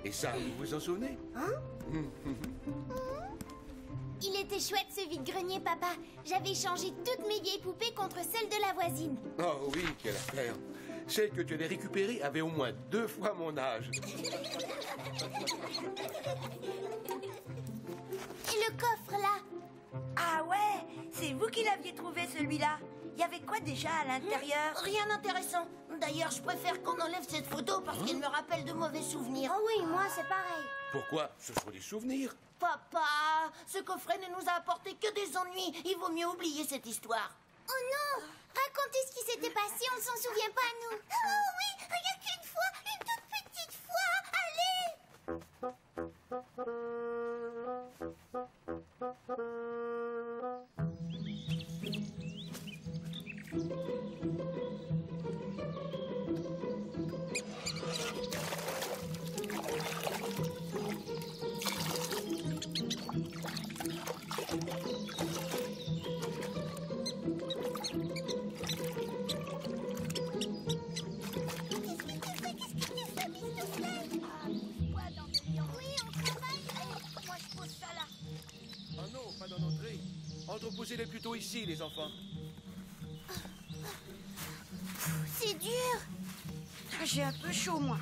Et ça, vous vous en souvenez? Il était chouette ce vide-grenier, papa. J'avais échangé toutes mes vieilles poupées contre celles de la voisine. Oh oui, quelle affaire. Celle que tu avais récupérée avait au moins 2 fois mon âge. Et le coffre, là? Ah ouais, c'est vous qui l'aviez trouvé celui-là. Il y avait quoi déjà à l'intérieur? Rien d'intéressant. D'ailleurs, je préfère qu'on enlève cette photo parce qu'elle me rappelle de mauvais souvenirs. Oh oui, moi, c'est pareil. Pourquoi? Ce sont des souvenirs. Papa, ce coffret ne nous a apporté que des ennuis. Il vaut mieux oublier cette histoire. Oh non! Racontez ce qui s'était passé, on s'en souvient pas, nous. Oh oui, rien qu'une fois, une toute petite Oh non, pas dans l'entrée. Entreposez-les plutôt ici, les enfants. C'est dur. J'ai un peu chaud, moi.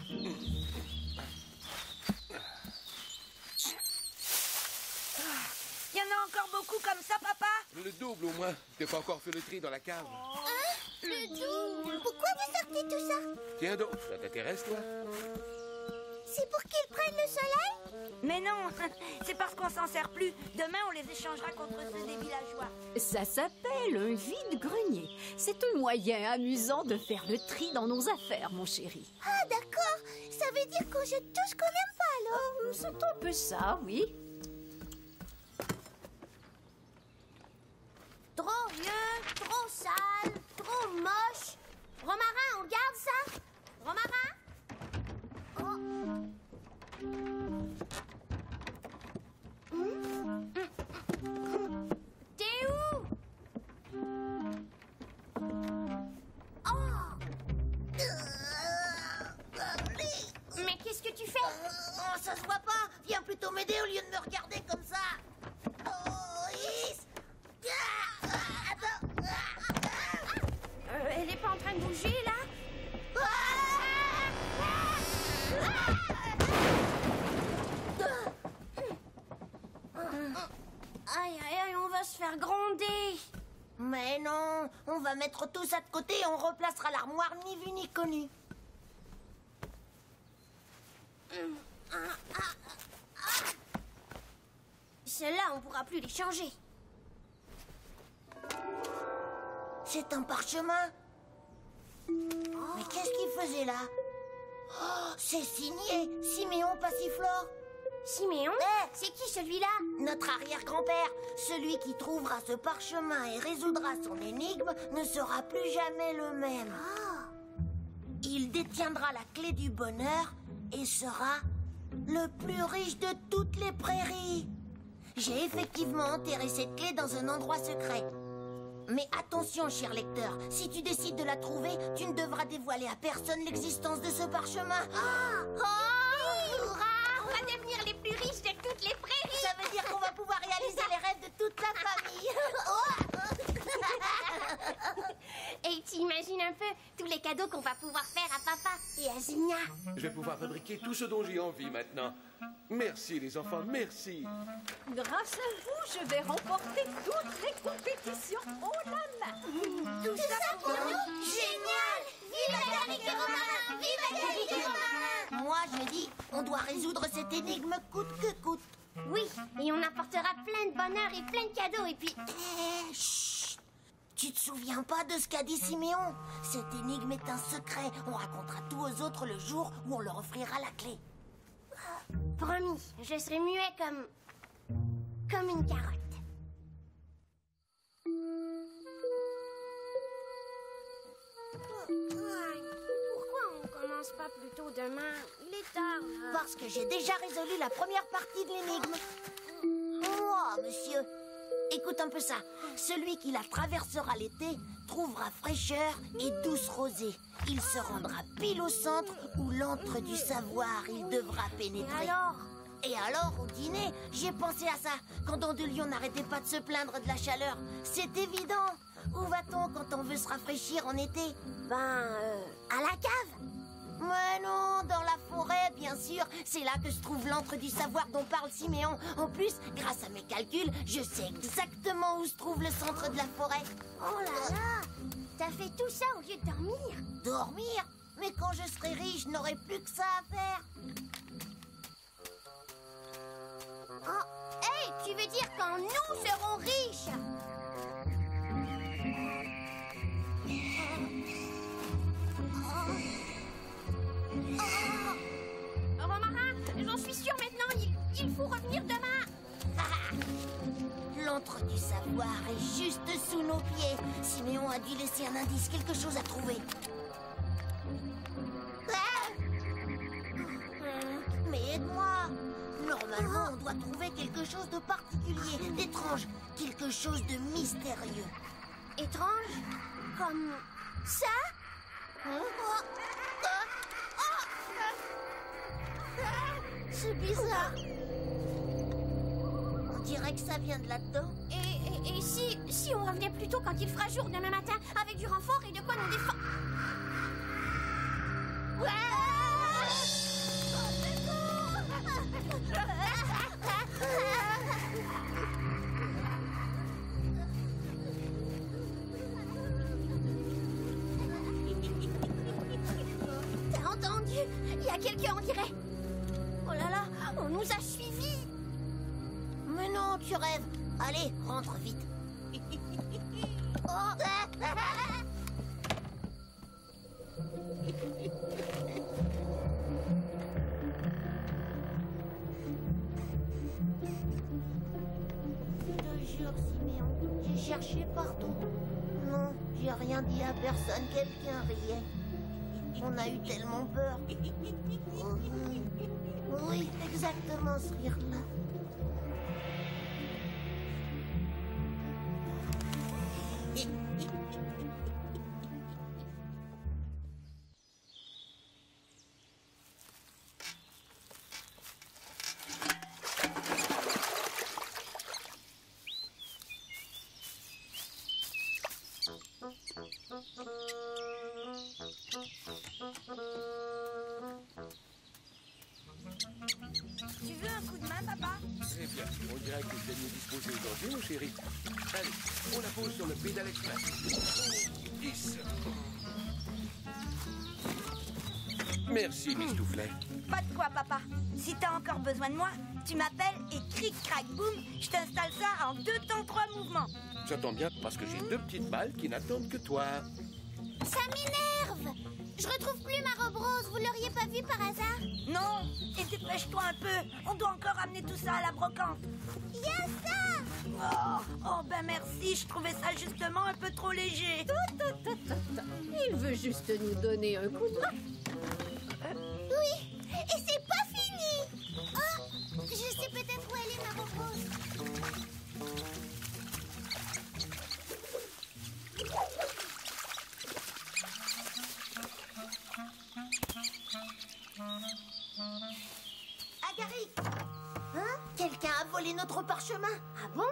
Il y en a encore beaucoup comme ça, papa? Le double au moins. T'as pas encore fait le tri dans la cave. Le double. Pourquoi vous sortez tout ça? Tiens donc, ça t'intéresse, toi? C'est pour qu'ils prennent le soleil? Mais non, c'est parce qu'on s'en sert plus. Demain, on les échangera contre ceux des villageois. Ça s'appelle un vide-grenier. C'est un moyen amusant de faire le tri dans nos affaires, mon chéri. Ah, d'accord. Ça veut dire qu'on jette tout ce qu'on n'aime pas, alors? C'est un peu ça, oui. Trop vieux, trop sale, trop moche. Romarin, on garde ça? Romarin? Oh. T'es où? Oh. Mais qu'est-ce que tu fais? Oh, ça se voit pas. Viens plutôt m'aider au lieu de me regarder comme ça. Oh, Is. Elle est pas en train de bouger, là? Aïe, aïe, aïe, on va se faire gronder. Mais non, on va mettre tout ça de côté et on replacera l'armoire ni vu ni connu. Celles-là, on pourra plus les changer. C'est un parchemin. Mais qu'est-ce qu'il faisait là? Oh, c'est signé Siméon Passiflore. Siméon? Eh, C'est qui celui-là? notre arrière-grand-père, celui qui trouvera ce parchemin et résoudra son énigme, ne sera plus jamais le même. Il détiendra la clé du bonheur et sera le plus riche de toutes les prairies. J'ai effectivement enterré cette clé dans un endroit secret. Mais attention, cher lecteur, si tu décides de la trouver, tu ne devras dévoiler à personne l'existence de ce parchemin. Hurrah! On va devenir les plus riches de toutes les prairies. Ça veut dire qu'on va pouvoir réaliser les rêves de toute la famille. Et tu imagines un peu tous les cadeaux qu'on va pouvoir faire à papa et à Zina. Je vais pouvoir fabriquer tout ce dont j'ai envie maintenant. Merci, les enfants, merci. Grâce à vous, je vais remporter toutes les compétitions haut la main. Tout ça pour nous? Génial! Vive Atari et Romarin! Vive Atari et Romarin! Moi, je dis, on doit résoudre cette énigme coûte que coûte. Oui, et on apportera plein de bonheur et plein de cadeaux et puis... Chut! Tu te souviens pas de ce qu'a dit Siméon? Cette énigme est un secret. On racontera tout aux autres le jour où on leur offrira la clé. Promis, je serai muet comme une carotte. Pourquoi on commence pas plus tôt demain? Il est tard, là. Parce que j'ai déjà résolu la première partie de l'énigme. Oh, monsieur. Écoute un peu ça. Celui qui la traversera l'été trouvera fraîcheur et douce rosée. Il se rendra pile au centre où l'antre du savoir il devra pénétrer. Et alors, au dîner, j'ai pensé à ça. Quand Dandelion n'arrêtait pas de se plaindre de la chaleur. C'est évident. Où va-t-on quand on veut se rafraîchir en été? À la cave. Mais non, dans la forêt, bien sûr. C'est là que se trouve l'antre du savoir dont parle Siméon. En plus, grâce à mes calculs, je sais exactement où se trouve le centre de la forêt. Oh là là. T'as fait tout ça au lieu de dormir? Dormir? Mais quand je serai riche, je n'aurai plus que ça à faire. Oh, hey, tu veux dire quand nous serons riches? Romarin, j'en suis sûre maintenant, il faut revenir demain. L'antre du savoir est juste sous nos pieds. Siméon a dû laisser un indice, quelque chose à trouver. Mais aide-moi. Normalement, on doit trouver quelque chose de particulier, d'étrange, quelque chose de mystérieux. Étrange? Comme ça? C'est bizarre. On dirait que ça vient de là-dedans. Et si on revenait plus tôt quand il fera jour demain matin, avec du renfort et de quoi nous défendre? T'as entendu? Il y a quelqu'un, on dirait. Oh là là, on nous a suivis. Mais non, tu rêves. Allez, rentre vite. Je te jure, Siméon, j'ai cherché partout. Non, j'ai rien dit à personne, quelqu'un riait. On a eu tellement peur. Oui, exactement ce rire-là. Tu veux un coup de main, papa? Très bien. On dirait que vous êtes mieux disposé aujourd'hui, mon chéri. Allez, on la pose sur le pédale express. 10. Merci, Miss Toufflet. Pas de quoi, papa. Si t'as encore besoin de moi, tu m'appelles et cric, crac, boum, je t'installe ça en 2 temps 3 mouvements. Ça tombe bien parce que j'ai 2 petites balles qui n'attendent que toi. Ça m'énerve. Je retrouve plus ma robe rose. Vous l'auriez pas vue par hasard? Non, et dépêche-toi un peu. On doit encore amener tout ça à la brocante. Il y a ça. Oh, ben merci, je trouvais ça justement un peu trop léger. Il veut juste nous donner un coup de main. Oui, et c'est pas fini. Oh, je sais peut-être où elle est, ma robe rose. Agaric! Hein? Quelqu'un a volé notre parchemin. Ah bon?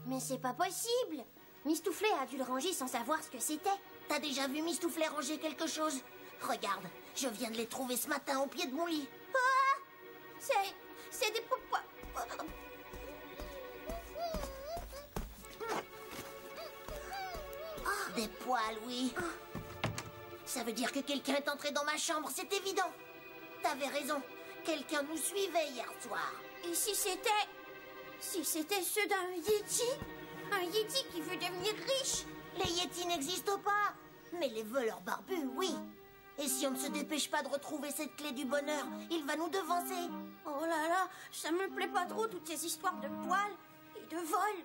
Mais c'est pas possible. Miss Toufflet a dû le ranger sans savoir ce que c'était. T'as déjà vu Miss Toufflet ranger quelque chose? Regarde, je viens de les trouver ce matin au pied de mon lit. Ah! C'est des popois. Des poils, oui. Ça veut dire que quelqu'un est entré dans ma chambre, c'est évident. T'avais raison. Quelqu'un nous suivait hier soir. Et si c'était ceux d'un Yeti? Un Yeti qui veut devenir riche? Les Yetis n'existent pas. Mais les voleurs barbus, oui. Et si on ne se dépêche pas de retrouver cette clé du bonheur, il va nous devancer. Oh là là, ça me plaît pas trop toutes ces histoires de poils et de vol.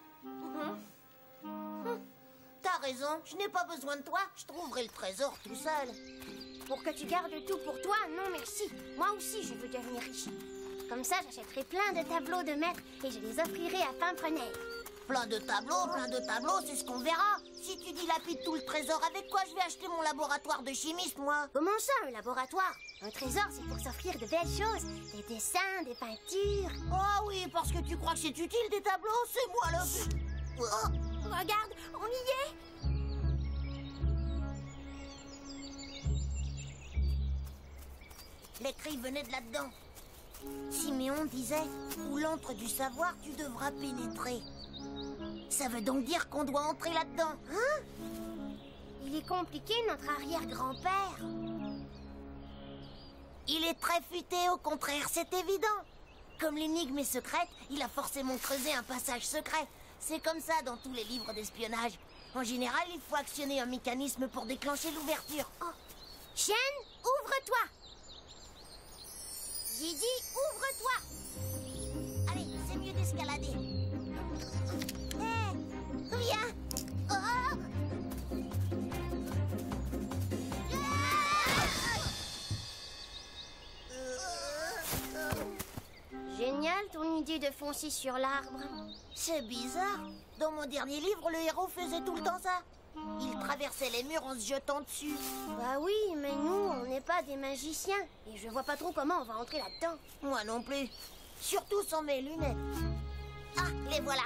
T'as raison, je n'ai pas besoin de toi. Je trouverai le trésor tout seul. Pour que tu gardes tout pour toi, non merci. Moi aussi, je veux devenir riche. Comme ça, j'achèterai plein de tableaux de maître et je les offrirai à Pimprenel. Plein de tableaux, c'est ce qu'on verra. Si tu dilapides tout le trésor, avec quoi je vais acheter mon laboratoire de chimiste, moi? Comment ça, un laboratoire? Un trésor, c'est pour s'offrir de belles choses. Des dessins, des peintures. Ah oui, parce que tu crois que c'est utile, des tableaux? C'est moi, là. Oh. Regarde, on y est. L'écrit venait de là-dedans. Siméon disait, où l'antre du savoir, tu devras pénétrer. Ça veut donc dire qu'on doit entrer là-dedans. Hein? Il est compliqué, notre arrière-grand-père. Il est très futé, au contraire, c'est évident. Comme l'énigme est secrète, il a forcément creusé un passage secret. C'est comme ça dans tous les livres d'espionnage. En général, il faut actionner un mécanisme pour déclencher l'ouverture. Oh. Chienne, ouvre-toi. Didi, ouvre-toi. Allez, c'est mieux d'escalader. Hé, viens. Oh. Génial ton idée de foncer sur l'arbre. C'est bizarre. Dans mon dernier livre, le héros faisait tout le temps ça. Il traversait les murs en se jetant dessus. Bah oui, mais nous, on n'est pas des magiciens. Et je vois pas trop comment on va entrer là-dedans. Moi non plus. Surtout sans mes lunettes. Ah, les voilà.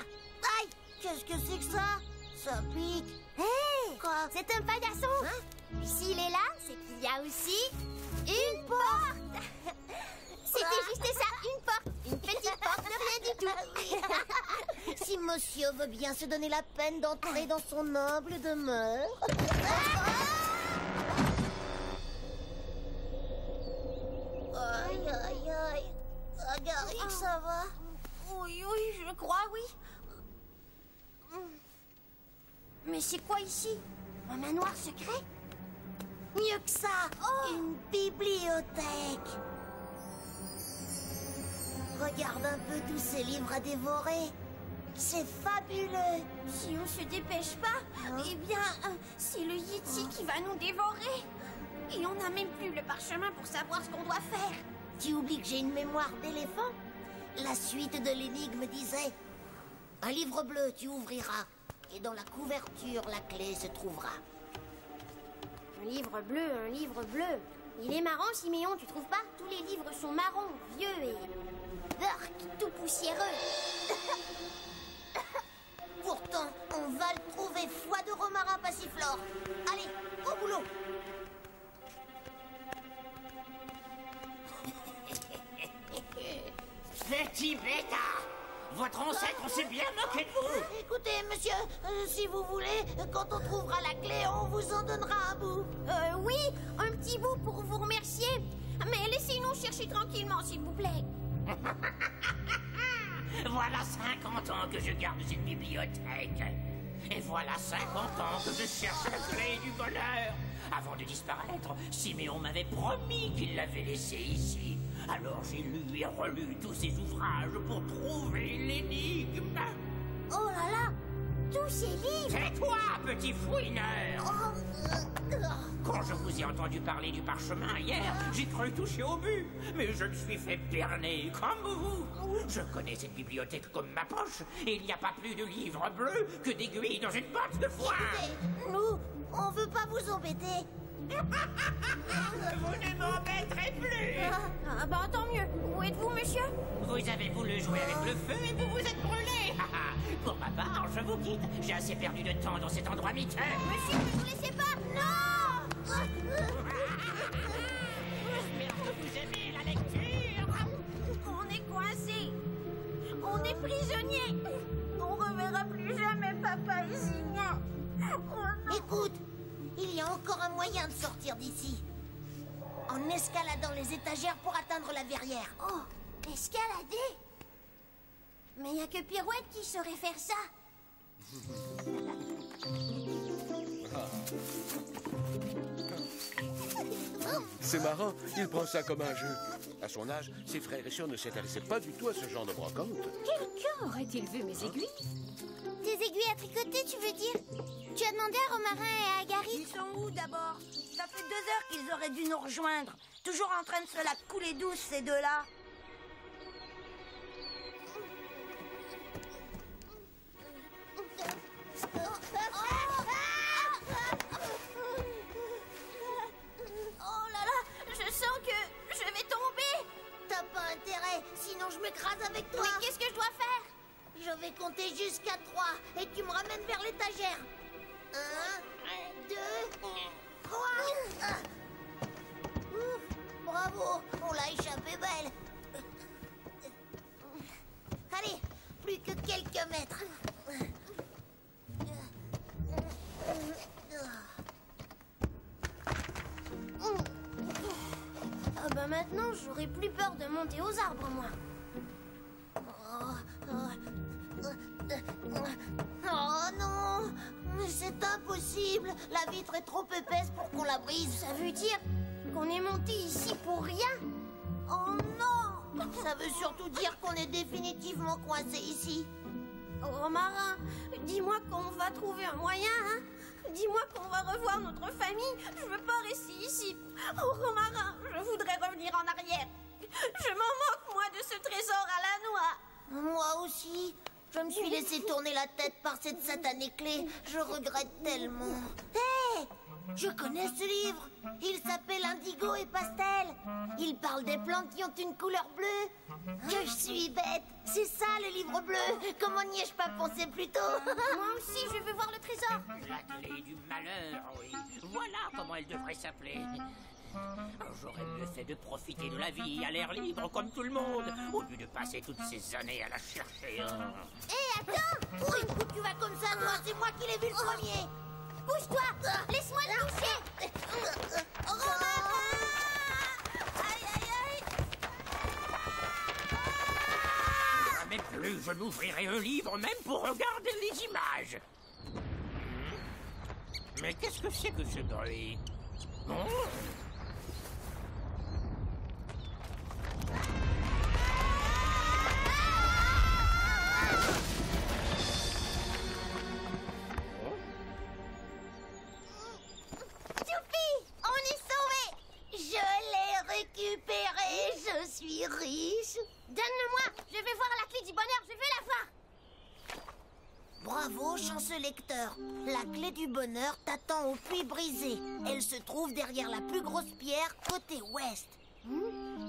Aïe, qu'est-ce que c'est que ça? Ça pique. Hé, Quoi? c'est un paillasson. Hein? Puis s'il est là, c'est qu'il y a aussi une porte. C'était juste ça, une porte. Une petite porte de rien du tout. Si monsieur veut bien se donner la peine d'entrer dans son humble demeure. Aïe, aïe, aïe. Agarrick, ça va? Oui, je crois, oui. Mais c'est quoi ici? Un manoir secret? Mieux que ça, une bibliothèque. Regarde un peu tous ces livres à dévorer. C'est fabuleux. Si on se dépêche pas, eh bien, c'est le Yeti qui va nous dévorer. Et on n'a même plus le parchemin pour savoir ce qu'on doit faire. Tu oublies que j'ai une mémoire d'éléphant? La suite de l'énigme disait: un livre bleu, tu ouvriras. Et dans la couverture, la clé se trouvera. Un livre bleu. Il est marrant, Siméon, tu trouves pas? Tous les livres sont marrons, vieux et... Burk, tout poussiéreux. Pourtant, on va le trouver, foi de romarin passiflore. Allez, au boulot. Petit bêta! Votre ancêtre s'est bien moqué de vous! Écoutez, monsieur, si vous voulez, quand on trouvera la clé, on vous en donnera un bout. Oui, un petit bout pour vous remercier. Mais laissez-nous chercher tranquillement, s'il vous plaît. Voilà 50 ans que je garde cette bibliothèque. Et voilà 50 ans que je cherche la clé du bonheur. Avant de disparaître, Siméon m'avait promis qu'il l'avait laissée ici. Alors j'ai lu et relu tous ses ouvrages pour trouver l'énigme. Oh là là, tous ces livres. Tais-toi, petit fouineur! Quand je vous ai entendu parler du parchemin hier, j'ai cru toucher au but. Mais je me suis fait berner comme vous. Je connais cette bibliothèque comme ma poche. Et il n'y a pas plus de livres bleus que d'aiguilles dans une botte de foin. Nous, on veut pas vous embêter. Vous ne m'embêterez plus. Ah bah tant mieux. Où êtes-vous, monsieur? Vous avez voulu jouer avec le feu et vous vous êtes brûlé. Pour ma part, je vous quitte. J'ai assez perdu de temps dans cet endroit miteux. Monsieur, ne nous laissez pas. Non. J'espère que vous aimez la lecture. On est coincés. On est prisonniers. On reverra plus jamais papa et Signa. Oh non. Écoute, il y a encore un moyen de sortir d'ici. En escaladant les étagères pour atteindre la verrière. Oh, escalader? Mais il n'y a que Pirouette qui saurait faire ça. C'est marrant, il prend ça comme un jeu. À son âge, ses frères et sœurs ne s'intéressaient pas du tout à ce genre de brocante. Quelqu'un aurait-il vu mes aiguilles? Des aiguilles à tricoter, tu veux dire? Tu as demandé à Romarin et à Agarrick? Ils sont où d'abord? Ça fait 2 heures qu'ils auraient dû nous rejoindre. Toujours en train de se la couler douce, ces deux-là. Oh là là, je sens que je vais tomber. T'as pas intérêt, sinon je m'écrase avec toi. Mais qu'est-ce que je dois faire? Je vais compter jusqu'à 3 et tu me ramènes vers l'étagère. 1, 2, 3. Ouf, bravo, on l'a échappé belle. Allez, plus que quelques mètres. Ah bah maintenant, j'aurai plus peur de monter aux arbres, moi. Oh non, mais c'est impossible. La vitre est trop épaisse pour qu'on la brise. Ça veut dire qu'on est monté ici pour rien? Oh non, ça veut surtout dire qu'on est définitivement coincé ici. Romarin, dis-moi qu'on va trouver un moyen, hein? Dis-moi qu'on va revoir notre famille. Je veux pas rester ici. Oh, Romarin, je voudrais revenir en arrière. Je m'en moque, moi, de ce trésor à la noix. Moi aussi. Je me suis laissé tourner la tête par cette satanée clé. Je regrette tellement. Hé, je connais ce livre. Il s'appelle Indigo et Pastel. Il parle des plantes qui ont une couleur bleue. Que je suis bête. C'est ça, le livre bleu. Comment n'y ai-je pas pensé plus tôt? Moi aussi, je veux voir le trésor. La clé du malheur, oui. Voilà comment elle devrait s'appeler. J'aurais mieux fait de profiter de la vie à l'air libre comme tout le monde, au lieu de passer toutes ces années à la chercher. Hé, attends. Oui, tu vas comme ça, moi. C'est moi qui l'ai vu le premier. Bouge-toi. Laisse-moi le toucher. Romarin! Aïe, aïe, aïe. Jamais plus je n'ouvrirai un livre, même pour regarder les images. Mais qu'est-ce que c'est que ce bruit? On est sauvés. Je l'ai récupéré. Je suis riche. Donne-le-moi. Je vais voir la clé du bonheur. Je vais la voir. Bravo, chanceux lecteur. La clé du bonheur t'attend au puits brisé. Elle se trouve derrière la plus grosse pierre, côté ouest.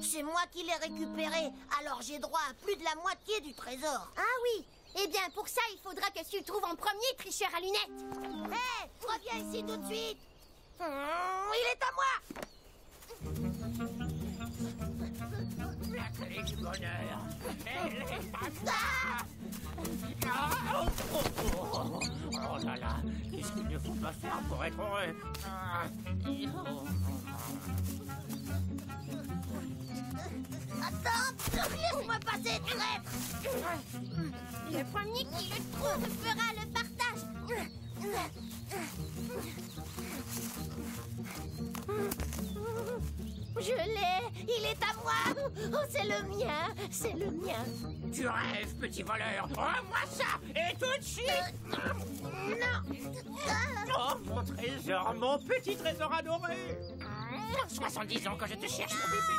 C'est moi qui l'ai récupérée, alors j'ai droit à plus de la moitié du trésor. Ah oui. Eh bien, pour ça, il faudra que tu le trouves en premier, tricheur à lunettes. Hé, reviens ici tout de suite. Il est à moi. La clé du bonheur. Elle est à moi. Oh là là, qu'est-ce qu'il ne faut pas faire pour être heureux? Attends, laisse-moi passer, traître. Le premier qui le trouve fera le partage. Je l'ai, il est à moi. Oh, c'est le mien, c'est le mien. Tu rêves, petit voleur. Rends-moi ça, et tout de suite. Non. Oh, mon trésor, mon petit trésor adoré. 70 ans que je te cherche, mon bébé.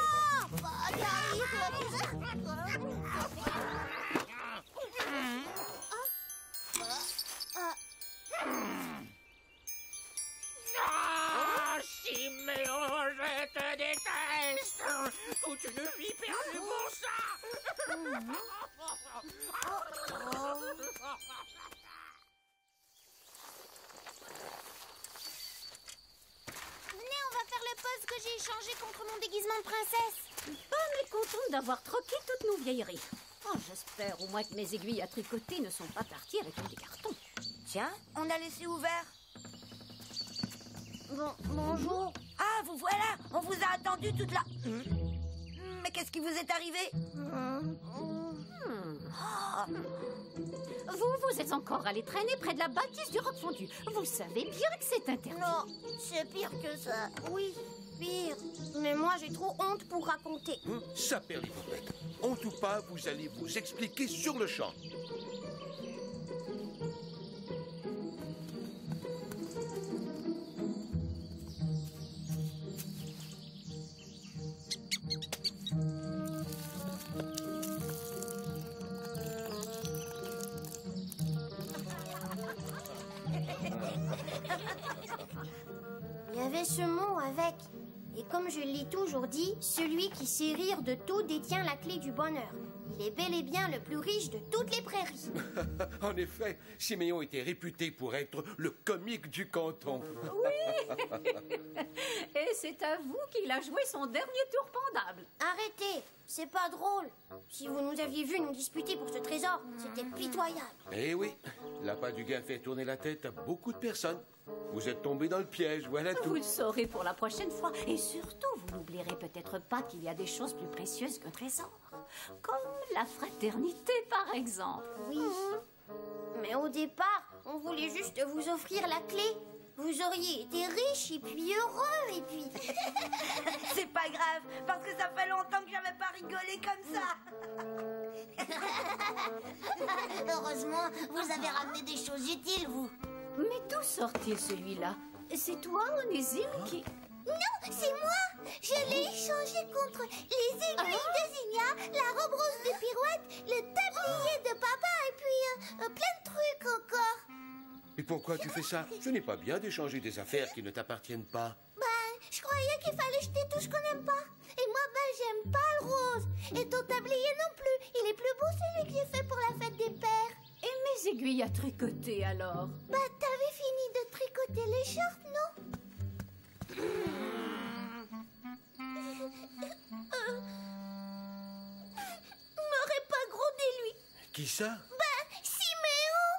Ah, Siméon, je te déteste. Toute une vie perdue pour ça. Venez, on va faire le pose que j'ai échangé contre mon déguisement de princesse. Pas mécontente d'avoir troqué toutes nos vieilleries. Oh, j'espère au moins que mes aiguilles à tricoter ne sont pas parties avec des cartons. Tiens, on a laissé ouvert. Bonjour. Ah, vous voilà. On vous a attendu toute la... Mais qu'est-ce qui vous est arrivé? Vous êtes encore allé traîner près de la bâtisse du roc fondu. Vous savez bien que c'est interdit. Non, c'est pire que ça. Oui, pire. Mais moi, j'ai trop honte pour raconter. Ça, Père Lipopette. Honte ou pas, vous allez vous expliquer sur le champ. Comme je l'ai toujours dit, celui qui sait rire de tout détient la clé du bonheur. Il est bel et bien le plus riche de toutes les prairies. En effet, Siméon était réputé pour être le comique du canton. Et c'est à vous qu'il a joué son dernier tour pendable. Arrêtez, c'est pas drôle. Si vous nous aviez vu nous disputer pour ce trésor, c'était pitoyable. Eh oui, l'appât du gain fait tourner la tête à beaucoup de personnes. Vous êtes tombés dans le piège, voilà tout. Vous le saurez pour la prochaine fois. Et surtout, vous n'oublierez peut-être pas qu'il y a des choses plus précieuses qu'un trésor. Comme la fraternité, par exemple. Oui. Mais au départ, on voulait juste vous offrir la clé. Vous auriez été riche et puis heureux et puis... C'est pas grave, parce que ça fait longtemps que j'avais pas rigolé comme ça. Heureusement, vous avez ramené des choses utiles, vous. Mais d'où sort-il celui-là? C'est toi, Onésime, qui... Non, c'est moi. Je l'ai échangé contre les aiguilles de Zinnia, la robe rose de Pirouette, le tablier de papa et puis plein de trucs encore. Et pourquoi tu fais ça? Ce n'est pas bien d'échanger des affaires qui ne t'appartiennent pas. Je croyais qu'il fallait jeter tout ce qu'on n'aime pas. Et moi, j'aime pas le rose. Et ton tablier non plus. Il est plus beau celui que j'ai fait pour la fête des pères. Et mes aiguilles à tricoter, alors? T'avais fini de tricoter les shorts, non? M'aurait pas grondé, lui. Qui ça? Siméon.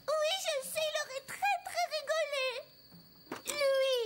Oui, je sais, il aurait très, très rigolé. Lui.